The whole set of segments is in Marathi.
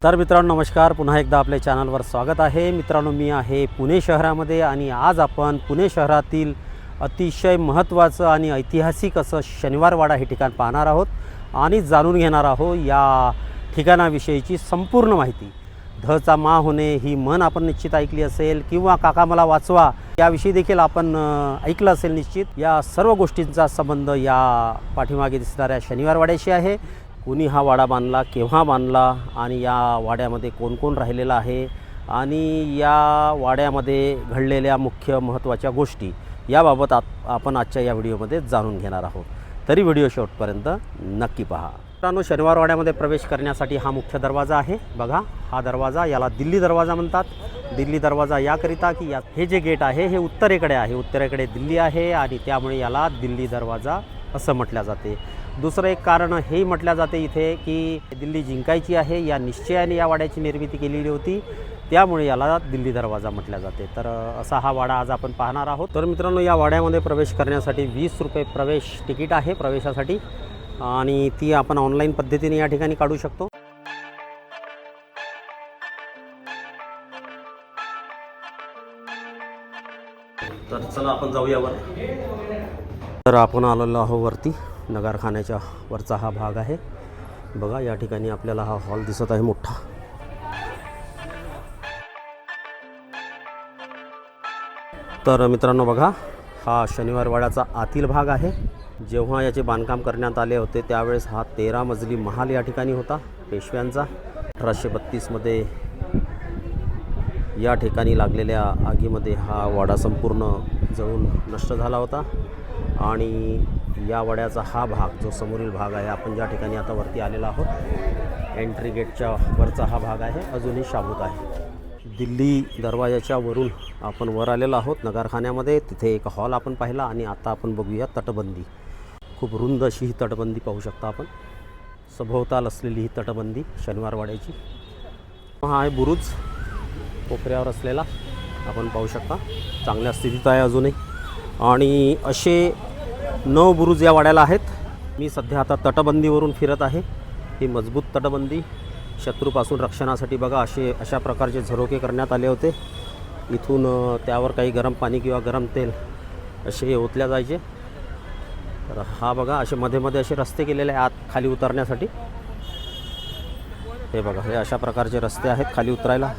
तर मित्रांनो नमस्कार, पुन्हा एकदा आपल्या चॅनलवर स्वागत आहे। मित्रांनो मी आहे पुणे शहरामध्ये आणि आज आपण पुणे शहरातील अतिशय महत्त्वाचं आणि ऐतिहासिक असं शनिवारवाडा हे ठिकाण पाहणार आहोत आणि जाणून घेणार आहोत या ठिकाणाविषयीची संपूर्ण माहिती। धचा मा होणे ही म्हण आपण निश्चित ऐकली असेल किंवा काका मला वाचवा याविषयी देखील आपण ऐकलं असेल निश्चित। या सर्व गोष्टींचा संबंध या पाठीमागे दिसणाऱ्या शनिवारवाड्याशी आहे। कोणी हा वाडा बांधला, केव्हा बांधला आणि या वाड्यामध्ये कोण कोण राहिलेला आहे आणि या वाड्यामध्ये घडलेल्या मुख्य महत्त्वाच्या गोष्टी याबाबत आपण आजच्या या व्हिडिओमध्ये जाणून घेणार आहोत। तरी व्हिडिओ शेवटपर्यंत नक्की पहा। मित्रांनो शनिवारवाड्यामध्ये प्रवेश करण्यासाठी हा मुख्य दरवाजा आहे। बघा हा दरवाजा, याला दिल्ली दरवाजा म्हणतात। दिल्ली दरवाजा याकरिता की हे जे गेट आहे हे उत्तरेकडे आहे, उत्तरेकडे दिल्ली आहे आणि त्यामुळे याला दिल्ली दरवाजा असं म्हटलं जाते। दुसरं एक कारण हे म्हटलं जाते इथे की दिल्ली जिंकायची आहे या निश्चयाने या वाड्याची निर्मिती केलेली होती, त्यामुळे याला दिल्ली दरवाजा म्हटलं जाते। तर असा हा वाडा आज आपण पाहणार आहोत। तर मित्रांनो या वाड्यामध्ये प्रवेश करण्यासाठी 20 रुपये प्रवेश तिकीट आहे प्रवेशासाठी आणि ती आपण ऑनलाईन पद्धतीने या ठिकाणी काढू शकतो। तर चला आपण जाऊया वर। तर आपण आलेलो आहोत वरती, नगारखान्याच्या वरचा हा भाग आहे। बघा या ठिकाणी आपल्याला हा हॉल दिसत आहे मोठा। तर मित्रांनो बघा हा शनिवारवाड्याचा आतील भाग आहे। जेव्हा याचे बांधकाम करण्यात आले होते त्यावेळेस हा 13 मजली महाल या ठिकाणी होता पेशव्यांचा। 1832 मध्ये या ठिकाणी लागलेल्या आगीमध्ये हा वाडा संपूर्ण जळून नष्ट झाला होता आणि या वाड्याचा हा भाग जो समोरील भाग आहे, आपण ज्या ठिकाणी आता वरती आलेला आहोत एंट्री गेटच्या वरचा हा भाग आहे, अजूनही शाबूत आहे। दिल्ली दरवाजाच्या वरून आपण वर आलेलो आहोत नगारखान्यामध्ये। तिथे एक हॉल आपण पाहिला आणि आता आपण बघूया तटबंदी। खूप रुंद अशी ही तटबंदी पाहू शकता आपण, सभोवताल असलेली ही तटबंदी शनिवारवाड्याची। हा आहे बुरुज कोपऱ्यावर असलेला, आपण पाहू शकता चांगल्या स्थितीत आहे अजूनही। आणि असे 9 बुरुज या वाड्याला आहेत। मी सध्या आता तटबंदीवरून फिरत आहे। ही मजबूत तटबंदी शत्रूपासून रक्षणासाठी बघा अशा प्रकारचे झरोके करण्यात आले होते। इथून त्यावर काही गरम पाणी किंवा गरम तेल असे ओतल्या जायचे। तर हा बघा असे मध्ये मध्ये असे रस्ते केलेले आहेत आत खाली उतरण्यासाठी। हे बघा हे अशा प्रकारचे रस्ते आहेत खाली उतरायला।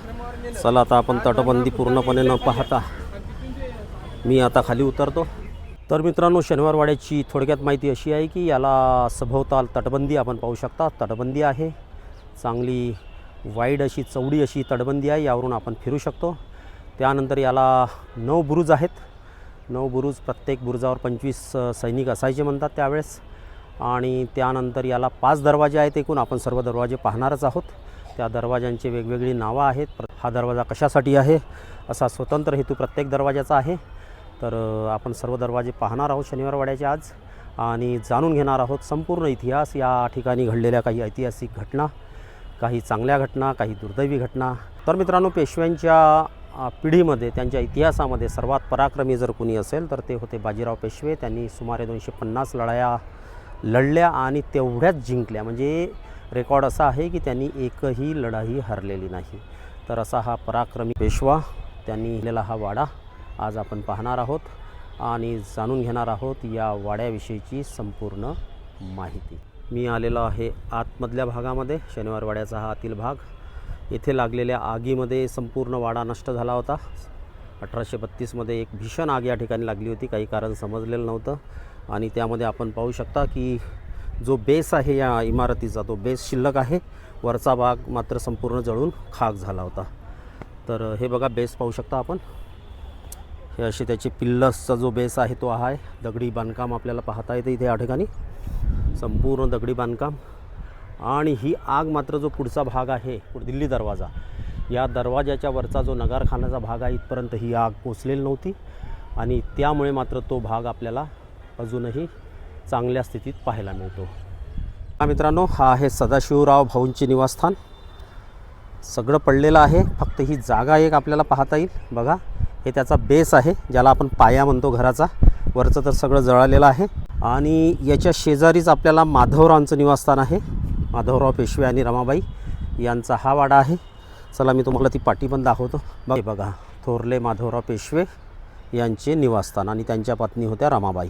चला आता आपण तटबंदी पूर्णपणे न पाहता मी आता खाली उतरतो। तर मित्रांनो शनिवारवाड्याची थोडक्यात माहिती अशी आहे की याला सभोवताल तटबंदी आपण पाहू शकता, तटबंदी आहे चांगली वाईड अशी चौडी अशी तटबंदी आहे, यावरून आपण फिरू शकतो। त्यानंतर याला 9 बुरुज आहेत। 9 बुरुज, प्रत्येक बुरुजावर 25 सैनिक असायचे म्हणतात त्यावेळेस। आणि त्यानंतर याला 5 दरवाजे आहेत एकूण, आपण सर्व दरवाजे पाहणारच आहोत। त्या दरवाजांची वेगवेगळी नावं आहेत। हा दरवाजा कशासाठी आहे असा स्वतंत्र हेतू प्रत्येक दरवाजाचा आहे। तर आपण सर्व दरवाजे पाहणार आहोत शनिवारवाड्याचे आज आणि जाणून घेणार आहोत संपूर्ण इतिहास, या ठिकाणी घडलेल्या काही ऐतिहासिक घटना, काही चांगल्या घटना, काही दुर्दैवी घटना। तर मित्रांनो पेशव्यांच्या पिढीमध्ये, त्यांच्या इतिहासामध्ये सर्वात पराक्रमी जर कोणी असेल तर ते होते बाजीराव पेशवे। त्यांनी सुमारे 250 लढाया लढल्या आणि तेवढ्याच जिंकल्या, म्हणजे रेकॉर्ड असा आहे की त्यांनी एकही लढाई हरलेली नाही। तर असा हा पराक्रमी पेशवा, त्यांनी लिहिलेला हा वाडा आज आपण पाहणार आहोत आणि जाणून घेणार आहोत या वाड्याविषयीची संपूर्ण माहिती। मी आलेलो आहे आतमधल्या भागामध्ये, शनिवारवाड्याचा हा आतील भाग। येथे लागलेल्या आगीमध्ये संपूर्ण वाडा नष्ट झाला होता। 1832 मध्ये एक भीषण आग या ठिकाणी लागली होती, काही कारण समजलेलं नव्हतं आणि त्यामध्ये आपण पाहू शकता की जो बेस आहे या इमारतीचा तो बेस शिल्लक आहे, वरचा भाग मात्र संपूर्ण जळून खाक झाला होता। तर हे बघा बेस पाहू शकता आपण, हे असे त्याचे पिल्लसचा जो बेस आहे तो आहे। दगडी बांधकाम आपल्याला पाहता येते इथे या ठिकाणी, संपूर्ण दगडी बांधकाम। आणि ही आग मात्र जो पुढचा भाग आहे दिल्ली दरवाजा, या दरवाजाच्या वरचा जो नगारखान्याचा भाग आहे इथपर्यंत ही आग पोचलेली नव्हती आणि त्यामुळे मात्र तो भाग आपल्याला अजूनही चांगल्या स्थितीत पाहायला मिळतो। मित्रांनो हा आहे सदाशिवराव भाऊंचे निवासस्थान। सगळं पडलेलं आहे, फक्त ही जागा एक आपल्याला पाहता येईल। बघा हे त्याचा बेस आहे, ज्याला आपण पाया म्हणतो घराचा, वरचं तर सगळं जळालेलं आहे। आणि याच्या शेजारीच आपल्याला माधवरावांचं निवासस्थान आहे। माधवराव पेशवे आणि रमाबाई यांचा हा वाडा आहे. चला मी तुम्हाला ती पाटी पण दाखवतो. बघा थोरले माधवराव पेशवे यांचे निवासस्थान आणि त्यांच्या पत्नी होत्या रमाबाई.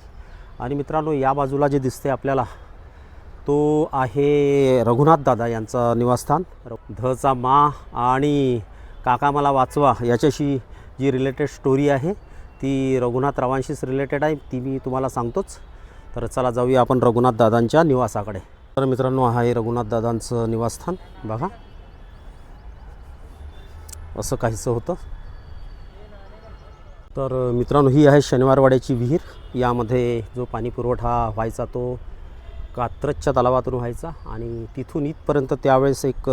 आणि मित्रांनो या बाजूला जे दिसते आपल्याला तो आहे रघुनाथ दादा यांचं निवासस्थान. धचा मा आणि काका मला वाचवा याच्याशी जी रिलेटेड स्टोरी आहे ती रघुनाथरावांशीच रिलेटेड आहे, ती मी तुम्हाला सांगतोच. तर चला जाऊया आपण रघुनाथ दादांच्या निवासाकडे. तर मित्रांनो हा आहे रघुनाथ दादांचं निवासस्थान. बघा असं काहीसं होतं. तर मित्रांनो ही आहे शनिवारवाड्याची विहीर. यामध्ये जो पाणी पुरवठा व्हायचा तो कात्रजच्या तलावातून व्हायचा आणि तिथून इथपर्यंत त्यावेळेस एक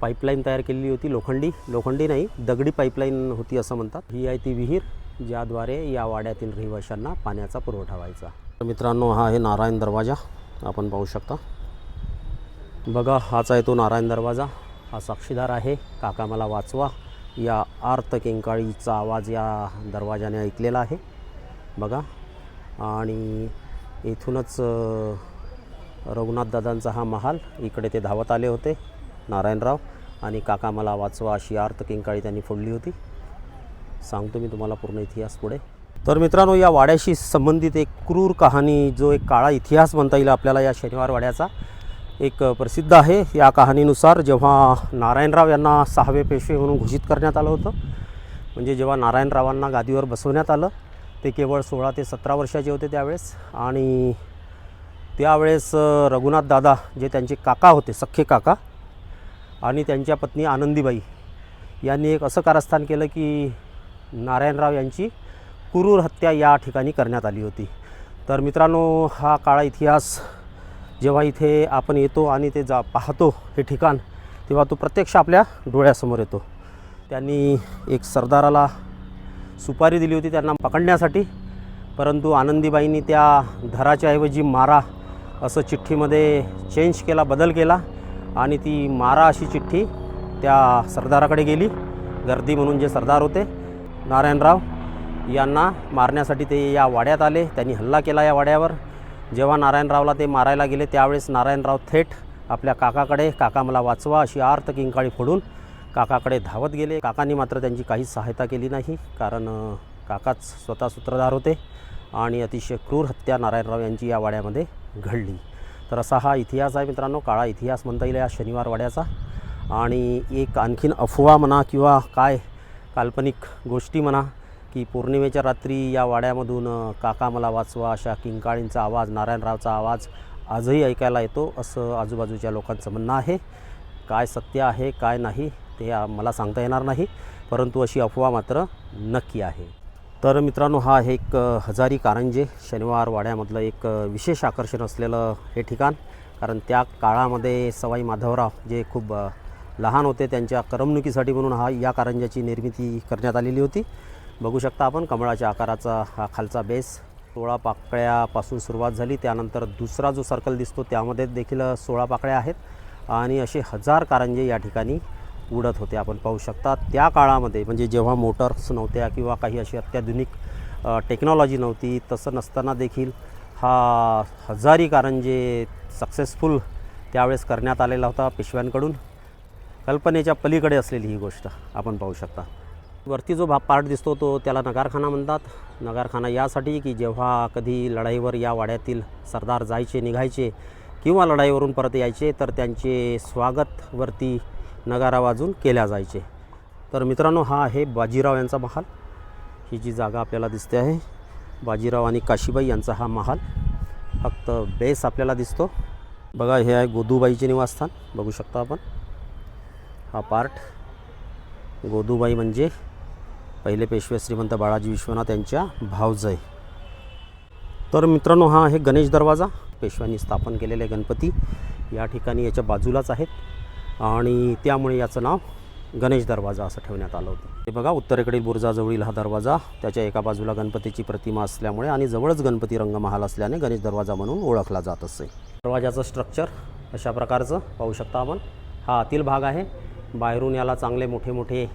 पाईपलाईन तयार केलेली होती. लोखंडी नाही, दगडी पाईपलाईन होती असं म्हणतात. ही आहे ती विहीर ज्याद्वारे या वाड्यातील रहिवाशांना पाण्याचा पुरवठा व्हायचा. तर मित्रांनो हा आहे नारायण दरवाजा, आपण पाहू शकता. बघा हाच आहे तो नारायण दरवाजा. हा साक्षीदार आहे काका मला वाचवा या आर्त किंकाळीचा आवाज या दरवाजाने ऐकलेला आहे. बघा आणि इथूनच रघुनाथ दादांचा हा महाल. इकडे ते धावत आले होते नारायणराव आणि काका मला वाचवा अशी आर्त किंकाळी त्यांनी फोडली होती. सांगतो मी तुम्हाला पूर्ण इतिहास पुढे. तर मित्रांनो या वाड्याशी संबंधित एक क्रूर कहाणी, जो एक काळा इतिहास म्हणता येईल आपल्याला या शनिवार वाड्याचा, एक प्रसिद्ध आहे. या कहाणीनुसार जेव्हा नारायणराव यांना 6वे पेशवे म्हणून घोषित करण्यात आलं होतं, म्हणजे जेव्हा नारायणरावांना गादीवर बसवण्यात आलं, ते केवळ 16 ते 17 वर्षाचे होते त्यावेळेस. आणि त्यावेळेस रघुनाथ दादा जे त्यांचे काका होते, सख्खे काका, आणि त्यांच्या पत्नी आनंदीबाई यांनी एक असं कारस्थान केलं की नारायणराव यांची क्रूर हत्या या ठिकाणी करण्यात आली होती. तर मित्रांनो हा काळा इतिहास जेव्हा इथे आपण येतो आणि ते पाहतो हे ठिकाण, तेव्हा तो प्रत्यक्ष आपल्या डोळ्यासमोर येतो. त्यांनी एक सरदाराला सुपारी दिली होती त्यांना पकडण्यासाठी, परंतु आनंदीबाईंनी त्या धराच्या ऐवजी मारा असं चिठ्ठीमध्ये चेंज केला, बदल केला आणि ती मारा अशी चिठ्ठी त्या सरदाराकडे गेली. गर्दी म्हणून जे सरदार होते नारायणराव यांना मारण्यासाठी ते या वाड्यात आले. त्यांनी हल्ला केला या वाड्यावर. जेव्हा नारायणरावला ते मारायला गेले त्यावेळेस नारायणराव थेट आपल्या काकाकडे काका मला वाचवा अशी आर्त किंकाळी फोडून काकाकडे धावत गेले. काकांनी मात्र त्यांची काहीच सहायता केली नाही, कारण काकाच स्वतः सूत्रधार होते आणि अतिशय क्रूर हत्या नारायणराव यांची या वाड्यामध्ये घडली. तर असा हा इतिहास आहे मित्रांनो, काळा इतिहास म्हणता येईल या शनिवार वाड्याचा. आणि एक आणखीन अफवा म्हणा किंवा काय काल्पनिक गोष्टी म्हणा की पौर्णिमेच्या रात्री या वाड्यामधून काका मला वाचवा अशा किंकाळींचा आवाज, नारायणरावचा आवाज आजही ऐकायला येतो असं आजूबाजूच्या लोकांचं म्हणणं आहे. काय सत्य आहे काय नाही ते मला सांगता येणार नाही, परंतु अशी अफवा मात्र नक्की आहे. तर मित्रांनो हा आहे एक हजारी कारंजे शनिवार वाड्यामधलं एक विशेष आकर्षण असलेलं हे ठिकाण. कारण त्या काळामध्ये सवाई माधवराव जे खूप लहान होते त्यांच्या करमणुकीसाठी म्हणून या कारंज्याची निर्मिती करण्यात आलेली होती. बघू शकता आपण कमळाच्या आकाराचा हा खालचा बेस. 16 पाकळ्यापासून सुरुवात झाली, त्यानंतर दुसरा जो सर्कल दिसतो त्यामध्ये देखील 16 पाकळ्या आहेत आणि असे 1000 कारंजे या ठिकाणी उडत होते. आपण पाहू शकता त्या काळामध्ये, म्हणजे जेव्हा मोटर्स नव्हत्या किंवा काही अशी अत्याधुनिक टेक्नॉलॉजी नव्हती, तसं नसताना देखील हा हजारी कारंजे सक्सेसफुल त्यावेळेस करण्यात आलेला होता पेशव्यांकडून. कल्पनेच्या पलीकडे असलेली ही गोष्ट आपण पाहू शकता. वरती जो पार्ट दिसतो तो त्याला नगारखाना म्हणतात. नगारखाना यासाठी की जेव्हा कधी लढाईवर या वाड्यातील सरदार जायचे निघायचे किंवा लढाईवरून परत यायचे तर त्यांचे स्वागत वरती नगारा वाजून केल्या जायचे. तर मित्रांनो हा आहे बाजीराव यांचा महाल. ही जी जागा आपल्याला दिसते आहे बाजीराव आणि काशीबाई यांचा हा महाल. फक्त बेस आपल्याला दिसतो. बघा हे आहे गोदूबाईचे निवासस्थान, बघू शकता आपण. हा पार्ट गोदूबाई म्हणजे पहिले पेशवे श्रीमंत बाळाजी विश्वनाथ यांच्या भावजय. तर मित्रांनो हा आहे गणेश दरवाजा. पेशव्यांनी स्थापन केलेले गणपती या ठिकाणी याच्या बाजूलाच आहेत आणि त्यामुळे याचं नाव गणेश दरवाजा असं ठेवण्यात आलं होतं. हे बघा उत्तरेकडील बुरुजाजवळील हा दरवाजा, त्याच्या एका बाजूला गणपतीची प्रतिमा असल्यामुळे आणि जवळच गणपती रंगमहाल असल्याने गणेश दरवाजा म्हणून ओळखला जात असे. दरवाजाचं स्ट्रक्चर अशा प्रकारचं पाहू शकता आपण. हा आतील भाग आहे. बाहेरून याला चांगले मोठे मोठे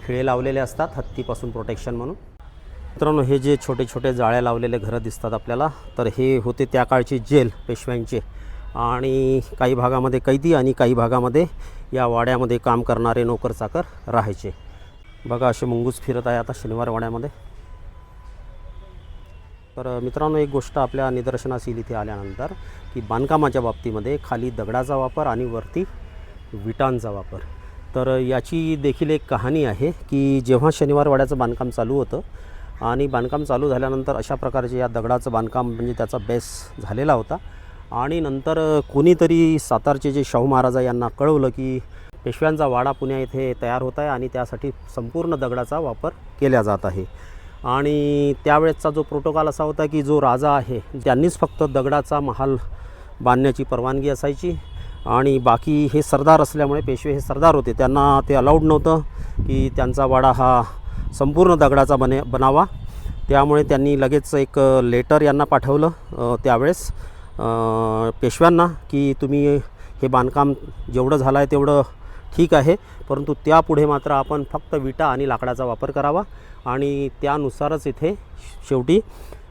खिळे लावलेले असतात हत्तीपासून प्रोटेक्शन म्हणून. मित्रांनो हे जे छोटे छोटे जाळ्या लावलेले घरं दिसतात आपल्याला, तर हे होते त्या काळची जेल पेशव्यांचे. आणि काही भागामध्ये कैदी आणि काही भागामध्ये या वाड्यामध्ये काम करणारे नोकर चाकर राहायचे. बघा असे मुंगूस फिरत आहे आता शनिवार वाड्यामध्ये. तर मित्रांनो, एक गोष्ट आपल्या निदर्शनास येईल इथे आल्यानंतर की बांधकामाच्या बाबतीमध्ये खाली दगडाचा वापर आणि वरती विटांचा वापर. तर याची देखील एक कहाणी आहे की जेव्हा शनिवार वाड्याचं बांधकाम चालू होतं आणि बांधकाम चालू झाल्यानंतर अशा प्रकारचे या दगडाचं बांधकाम म्हणजे त्याचा बेस झालेला होता. आणि नंतर कोणीतरी सातारचे जे शाहू महाराज यांना कळवलं की पेशव्यांचा वाडा पुण्या येथे तयार होत आहे आणि त्यासाठी संपूर्ण दगडाचा वापर केला जात आहे. आणि त्यावेळेसचा जो प्रोटोकॉल असा होता की जो राजा आहे त्यांनीच फक्त दगडाचा महाल बांधण्याची परवानगी असायची आणि बाकी हे सरदार असल्यामुळे, पेशवे हे सरदार होते, त्यांना ते अलाउड नव्हतं की त्यांचा वाडा हा संपूर्ण दगडाचा बनावा. त्यामुळे त्यांनी लगेच एक लेटर यांना पाठवलं त्यावेळेस पेशव्यांना की तुम्ही हे बांधकाम जेवढं झालं आहे तेवढं ठीक आहे, परंतु त्यापुढे मात्र आपण फक्त विटा आणि लाकडाचा वापर करावा. आणि त्यानुसारच इथे शेवटी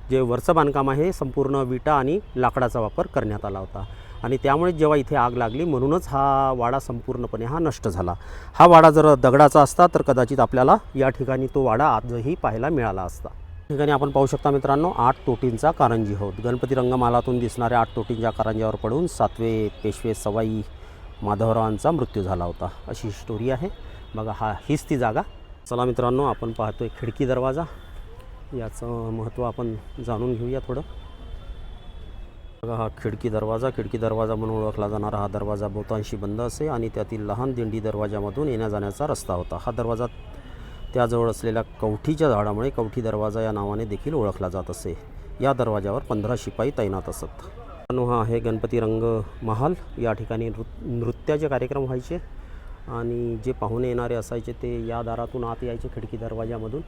जे वरचं बांधकाम आहे संपूर्ण विटा आणि लाकडाचा वापर करण्यात आला होता. आणि त्यामुळे जेव्हा इथे आग लागली म्हणूनच हा वाडा संपूर्णपणे नष्ट झाला. हा वाडा जर दगडाचा असता तर कदाचित आपल्याला या ठिकाणी तो वाडा आजही पाहायला मिळाला असता. या ठिकाणी आपण पाहू शकता मित्रांनो, 8 तोटींचा कारंजी होत. गणपती रंगमालातून दिसणाऱ्या 8 तोटींच्या कारंज्यावर पडून 7वे पेशवे सवाई माधवरावांचा मृत्यू झाला होता, अशी स्टोरी आहे. बघा हीच ती जागा. चला मित्रांनो, आपण पाहतोय खिडकी दरवाजा. याचं महत्त्व आपण जाणून घेऊया थोडं. बघा हा खिडकी दरवाजा म्हणून ओळखला जाणारा हा दरवाजा बहुतांशी बंद असे आणि त्यातील लहान दिंडी दरवाजामधून येण्या जाण्याचा रस्ता होता. हा दरवाजा त्याजवळ असलेल्या कवठीच्या झाडामुळे कवठी दरवाजा या नावाने देखील ओळखला जात असे. या दरवाजावर 15 शिपाई तैनात असत. हा आहे गणपती रंग महाल. या ठिकाणी नृत्याचे कार्यक्रम व्हायचे आणि जे पाहुणे येणारे असायचे ते या दारातून आत यायचे खिडकी दरवाजामधून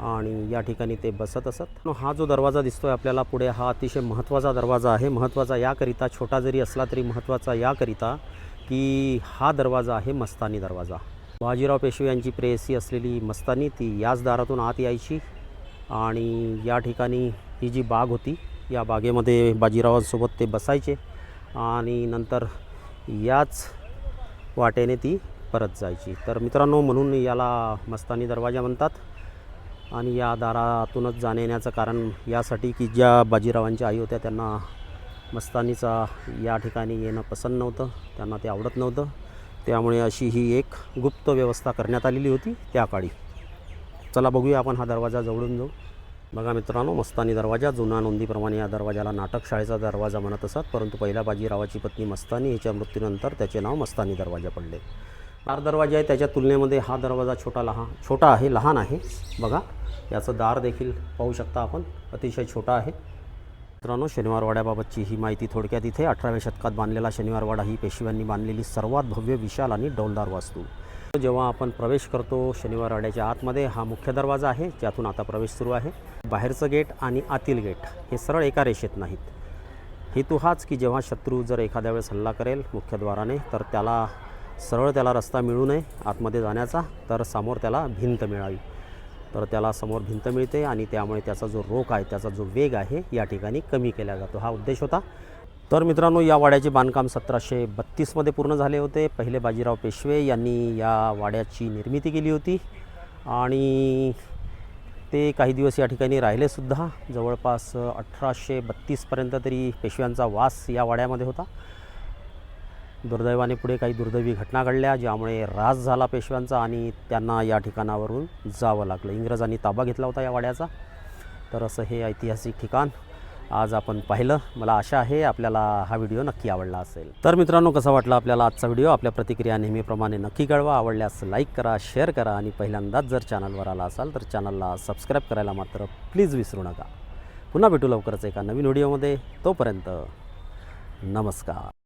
आणि या ठिकाणी ते बसत असत. हा जो दरवाजा दिसतोय आपल्याला पुढे, हा अतिशय महत्त्वाचा दरवाजा आहे. महत्त्वाचा याकरिता, छोटा जरी असला तरी महत्त्वाचा याकरिता की हा दरवाजा आहे मस्तानी दरवाजा. बाजीराव पेशवे यांची प्रेयसी असलेली मस्तानी ती याच दारातून आत यायची आणि या ठिकाणी ही जी बाग होती या बागेमध्ये बाजीरावांसोबत ते बसायचे आणि नंतर याच वाटेने ती परत जायची. तर मित्रांनो, म्हणून याला मस्तानी दरवाजा म्हणतात. आणि या दारातूनच जाणे येण्याचं कारण यासाठी की ज्या बाजीरावांच्या आई होत्या त्यांना मस्तानीचा या ठिकाणी येणं पसंत नव्हतं, त्यांना ते आवडत नव्हतं. त्यामुळे अशी ही एक गुप्त व्यवस्था करण्यात आलेली होती त्या काळी. चला बघूया आपण हा दरवाजा जवळून जाऊ. बघा मित्रांनो, मस्तानी दरवाजा. जुन्या नोंदीप्रमाणे या दरवाजाला नाटक शाळेचा दरवाजा म्हणत असत, परंतु पहिल्या बाजीरावाची पत्नी मस्तानी हिच्या मृत्यूनंतर त्याचे नाव मस्तानी दरवाजा पडले. 4 दरवाजे आहे, त्याच्या तुलनेमध्ये हा दरवाजा छोटा आहे, लहान आहे. बघा याचं दार देखील पाहू शकता आपण, अतिशय छोटा आहे. मित्रांनो, शनिवारवाड्याबाबतची ही माहिती थोडक्यात इथे. 18व्या शतकात बांधलेला शनिवारवाडा ही पेशव्यांनी बांधलेली सर्वात भव्य, विशाल आणि डौलदार वास्तू. जेव्हा आपण प्रवेश करतो शनिवारवाड्याच्या आतमध्ये, हा मुख्य दरवाजा आहे ज्यातून आता प्रवेश सुरू आहे. बाहेरचं गेट आणि आतील गेट हे सरळ एका रेषेत नाहीत. हेतू हाच की जेव्हा शत्रू जर एखाद्या वेळेस हल्ला करेल मुख्यद्वाराने तर त्याला रस्ता मिळू नये आतमध्ये जाण्याचा, तर समोर त्याला भिंत मिळावी. तर त्याला समोर भिंत मिळते आणि त्यामुळे त्याचा जो रोख आहे, त्याचा जो वेग आहे या ठिकाणी कमी केला जातो, हा उद्देश होता. तर मित्रांनो, या वाड्याचे बांधकाम 1732मध्ये पूर्ण झाले होते. पहिले बाजीराव पेशवे यांनी या वाड्याची निर्मिती केली होती आणि ते काही दिवस या ठिकाणी राहिलेसुद्धा. जवळपास 1832पर्यंत तरी पेशव्यांचा वास या वाड्यामध्ये होता. दुर्दैवाने पुढे काही दुर्दैवी घटना घडल्या ज्यामुळे ऱ्हास झाला पेशव्यांचा आणि त्यांना या ठिकाणावरून जावं लागलं. इंग्रजांनी ताबा घेतला होता या वाड्याचा. तर असं हे ऐतिहासिक ठिकाण आज आपण पाहिलं. मला आशा आहे आपल्याला हा व्हिडिओ नक्की आवडला असेल. तर मित्रांनो, कसा वाटला आपल्याला आजचा व्हिडिओ? आपल्या प्रतिक्रिया नेहमीप्रमाणे नक्की कळवा. आवडल्यास लाईक करा, शेअर करा आणि पहिल्यांदाच जर चॅनलवर आला असाल तर चॅनलला सबस्क्राईब करायला मात्र प्लीज विसरू नका. पुन्हा भेटू लवकरच एका नवीन व्हिडिओमध्ये. तोपर्यंत नमस्कार.